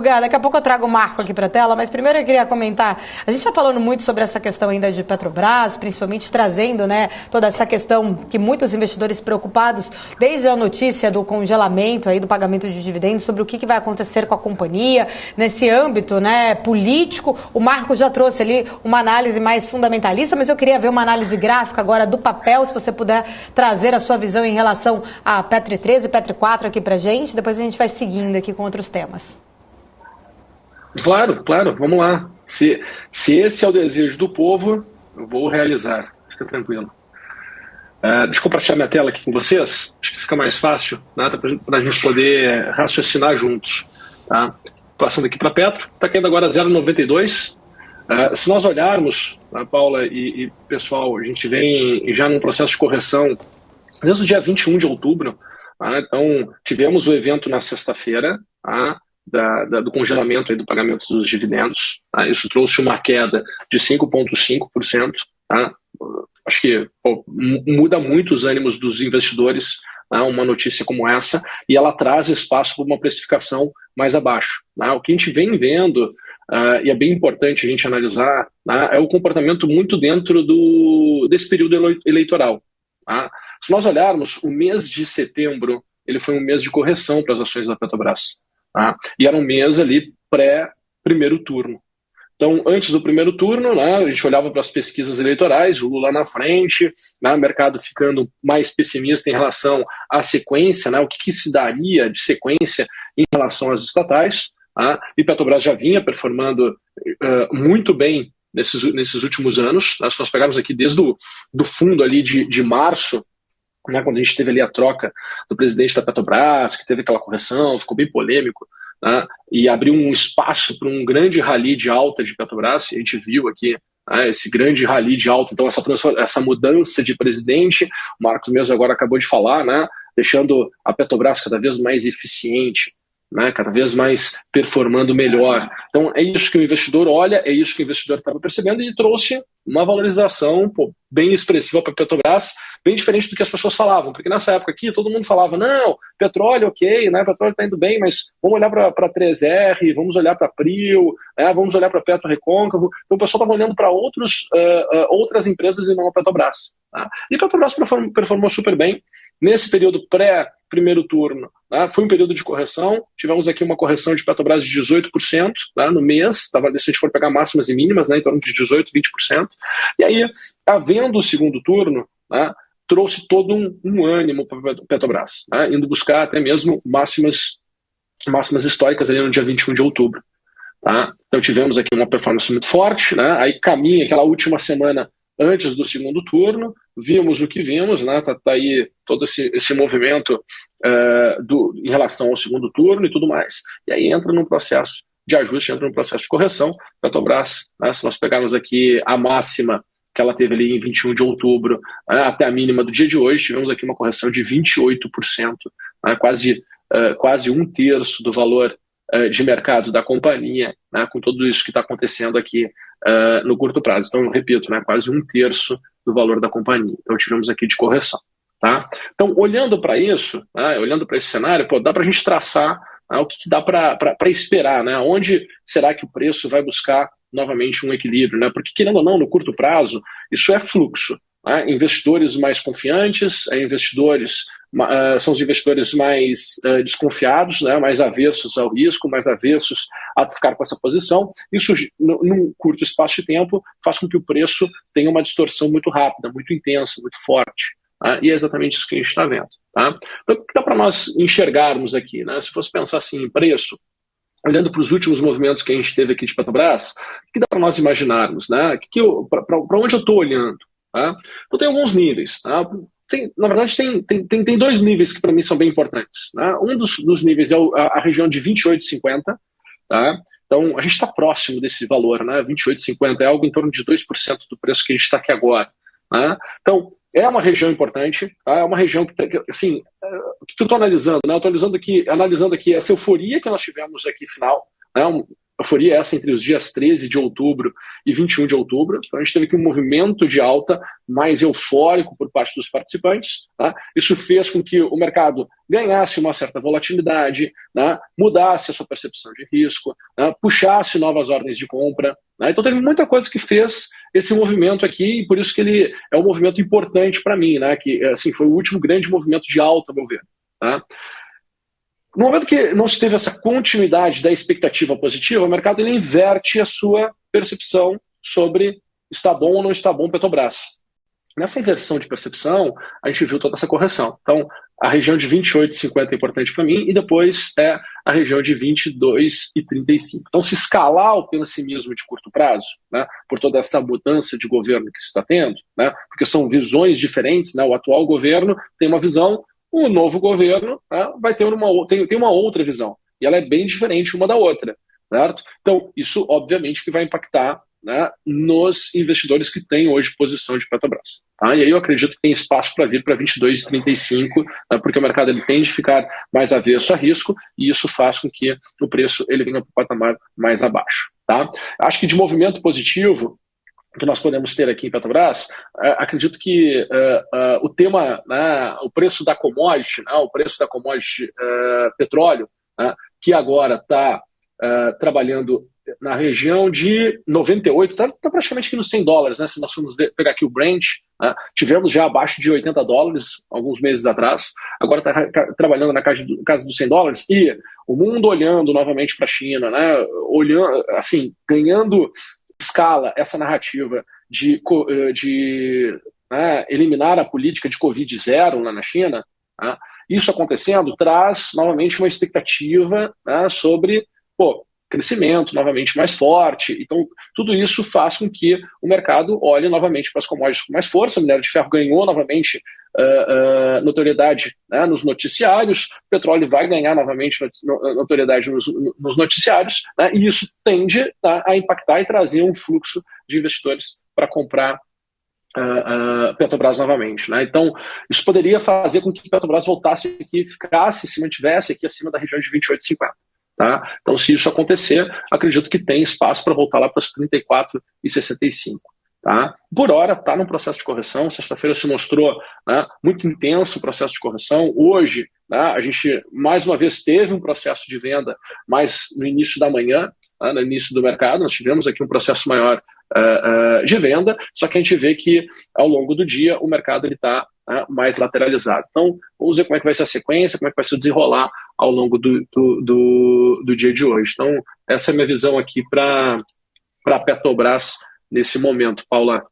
Daqui a pouco eu trago o Marco aqui para a tela, mas primeiro eu queria comentar, a gente está falando muito sobre essa questão ainda de Petrobras, principalmente trazendo, né, toda essa questão que muitos investidores preocupados, desde a notícia do congelamento aí do pagamento de dividendos, sobre o que vai acontecer com a companhia, nesse âmbito, né, político. O Marco já trouxe ali uma análise mais fundamentalista, mas eu queria ver uma análise gráfica agora do papel, se você puder trazer a sua visão em relação a Petro 13 e Petro 4 aqui para gente, depois a gente vai seguindo aqui com outros temas. Claro, vamos lá. Se esse é o desejo do povo, eu vou realizar. Fica tranquilo. Deixa eu compartilhar minha tela aqui com vocês. Acho que fica mais fácil, né, para a gente poder raciocinar juntos. Tá? Passando aqui para Petro, está caindo agora 0,92. Se nós olharmos, tá, Paula e pessoal, a gente vem já num processo de correção desde o dia 21 de outubro. Tá? Então, tivemos o evento na sexta-feira, tá? Do congelamento aí do pagamento dos dividendos. Tá? Isso trouxe uma queda de 5,5%. Tá? Acho que muda muito os ânimos dos investidores, tá? Uma notícia como essa, e ela traz espaço para uma precificação mais abaixo. Tá? O que a gente vem vendo, e é bem importante a gente analisar, tá? É o comportamento muito dentro desse período eleitoral. Tá? Se nós olharmos, o mês de setembro ele foi um mês de correção para as ações da Petrobras. Tá? E era um mês ali pré-primeiro turno. Então, antes do primeiro turno, né, a gente olhava para as pesquisas eleitorais, o Lula na frente, né, o mercado ficando mais pessimista em relação à sequência, né, o que se daria de sequência em relação às estatais. Tá? E Petrobras já vinha performando muito bem nesses últimos anos. Né? Se nós pegarmos aqui desde do fundo ali de março, né, quando a gente teve ali a troca do presidente da Petrobras, que teve aquela correção, ficou bem polêmico, né, e abriu um espaço para um grande rally de alta de Petrobras, e a gente viu aqui, né, esse grande rally de alta, então essa mudança de presidente, o Marcos mesmo agora acabou de falar, né, deixando a Petrobras cada vez mais eficiente, né, cada vez mais performando melhor. Então é isso que o investidor olha, é isso que o investidor estava percebendo, e trouxe uma valorização bem expressiva para a Petrobras, bem diferente do que as pessoas falavam, porque nessa época aqui todo mundo falava, não, petróleo ok, né, petróleo está indo bem, mas vamos olhar para 3R, vamos olhar para Prio, né, vamos olhar para Petro Recôncavo. Então o pessoal estava olhando para outras empresas e não a Petrobras. Tá? E a Petrobras performou super bem nesse período pré-primeiro turno. Tá? Foi um período de correção, tivemos aqui uma correção de Petrobras de 18%, tá, no mês, se a gente for pegar máximas e mínimas, né, em torno de 18%, 20%. E aí, havendo o segundo turno, tá, trouxe todo um ânimo para a Petrobras, tá, indo buscar até mesmo máximas históricas ali no dia 21 de outubro. Tá? Então tivemos aqui uma performance muito forte, né? Aí caminha aquela última semana antes do segundo turno, vimos o que vimos, né? Tá aí todo esse movimento em relação ao segundo turno e tudo mais. E aí entra num processo de ajuste, entra num processo de correção. Petrobras, né? Se nós pegarmos aqui a máxima que ela teve ali em 21 de outubro, né, até a mínima do dia de hoje, tivemos aqui uma correção de 28%, né? Quase um terço do valor de mercado da companhia, né, com tudo isso que está acontecendo aqui no curto prazo. Então, eu repito, né, quase um terço do valor da companhia. Então, tivemos aqui de correção. Tá? Então, olhando para isso, né, olhando para esse cenário, dá para a gente traçar, né, o que dá para esperar, né, onde será que o preço vai buscar novamente um equilíbrio, né, porque, querendo ou não, no curto prazo, isso é fluxo. Né, investidores mais confiantes, são os investidores mais desconfiados, né, mais aversos ao risco, mais aversos a ficar com essa posição. Isso, num curto espaço de tempo, faz com que o preço tenha uma distorção muito rápida, muito intensa, muito forte. Tá? E é exatamente isso que a gente está vendo. Tá? Então, o que dá para nós enxergarmos aqui? Né? Se fosse pensar assim em preço, olhando para os últimos movimentos que a gente teve aqui de Petrobras, o que dá para nós imaginarmos? Né? Para onde eu estou olhando? Tá? Então, tem alguns níveis. Tá? Na verdade, tem dois níveis que para mim são bem importantes. Né? Um dos níveis é a região de 28,50. Tá? Então, a gente está próximo desse valor. Né? 28,50 é algo em torno de 2% do preço que a gente está aqui agora. Né? Então, é uma região importante. Tá? É uma região que, assim, o que eu estou analisando? Né? Eu estou analisando aqui essa euforia que nós tivemos aqui final. Né? euforia essa entre os dias 13 de outubro e 21 de outubro. Então a gente teve aqui um movimento de alta mais eufórico por parte dos participantes. Tá? Isso fez com que o mercado ganhasse uma certa volatilidade, né? Mudasse a sua percepção de risco, né? Puxasse novas ordens de compra. Né? Então teve muita coisa que fez esse movimento aqui, e por isso que ele é um movimento importante para mim, né? Que assim, foi o último grande movimento de alta, a meu ver. Tá? No momento que não se teve essa continuidade da expectativa positiva, o mercado ele inverte a sua percepção sobre está bom ou não está bom Petrobras. Nessa inversão de percepção, a gente viu toda essa correção. Então, a região de 28,50 é importante para mim, e depois é a região de 22,35. Então, se escalar o pessimismo de curto prazo, né, por toda essa mudança de governo que se está tendo, né, porque são visões diferentes, né, o atual governo tem uma visão, o novo governo, né, vai ter tem uma outra visão, e ela é bem diferente uma da outra, certo? Então, isso obviamente que vai impactar, né, nos investidores que têm hoje posição de Petrobras. Tá? E aí eu acredito que tem espaço para vir para 22,35, né, porque o mercado ele tende a ficar mais avesso a risco, e isso faz com que o preço ele venha para o patamar mais abaixo. Tá? Acho que de movimento positivo que nós podemos ter aqui em Petrobras, acredito que o tema, né, o preço da commodity, né, o preço da commodity petróleo, né, que agora está trabalhando na região de 98, está praticamente aqui nos $100, né, se nós formos pegar aqui o Brent, né, tivemos já abaixo de $80 alguns meses atrás, agora está trabalhando na casa dos $100, e o mundo olhando novamente para a China, né, olhando, assim, ganhando escala essa narrativa de né, eliminar a política de Covid-0 lá na China, né, isso acontecendo traz novamente uma expectativa, né, sobre crescimento novamente mais forte. Então, tudo isso faz com que o mercado olhe novamente para as commodities com mais força. O minério de ferro ganhou novamente notoriedade, né, nos noticiários, o petróleo vai ganhar novamente notoriedade nos noticiários, né, e isso tende, tá, a impactar e trazer um fluxo de investidores para comprar Petrobras novamente. Né? Então, isso poderia fazer com que Petrobras voltasse aqui, se mantivesse aqui acima da região de 28,50. Tá? Então, se isso acontecer, acredito que tem espaço para voltar lá para os 34,65. Tá? Por hora, está num processo de correção. Sexta-feira se mostrou, né, muito intenso o processo de correção. Hoje, né, a gente, mais uma vez, teve um processo de venda, mas no início da manhã, né, no início do mercado, nós tivemos aqui um processo maior de venda, só que a gente vê que, ao longo do dia, o mercado está mais lateralizado. Então, vamos ver como é que vai ser a sequência, como é que vai se desenrolar ao longo do dia de hoje. Então, essa é a minha visão aqui para Petrobras nesse momento, Paula.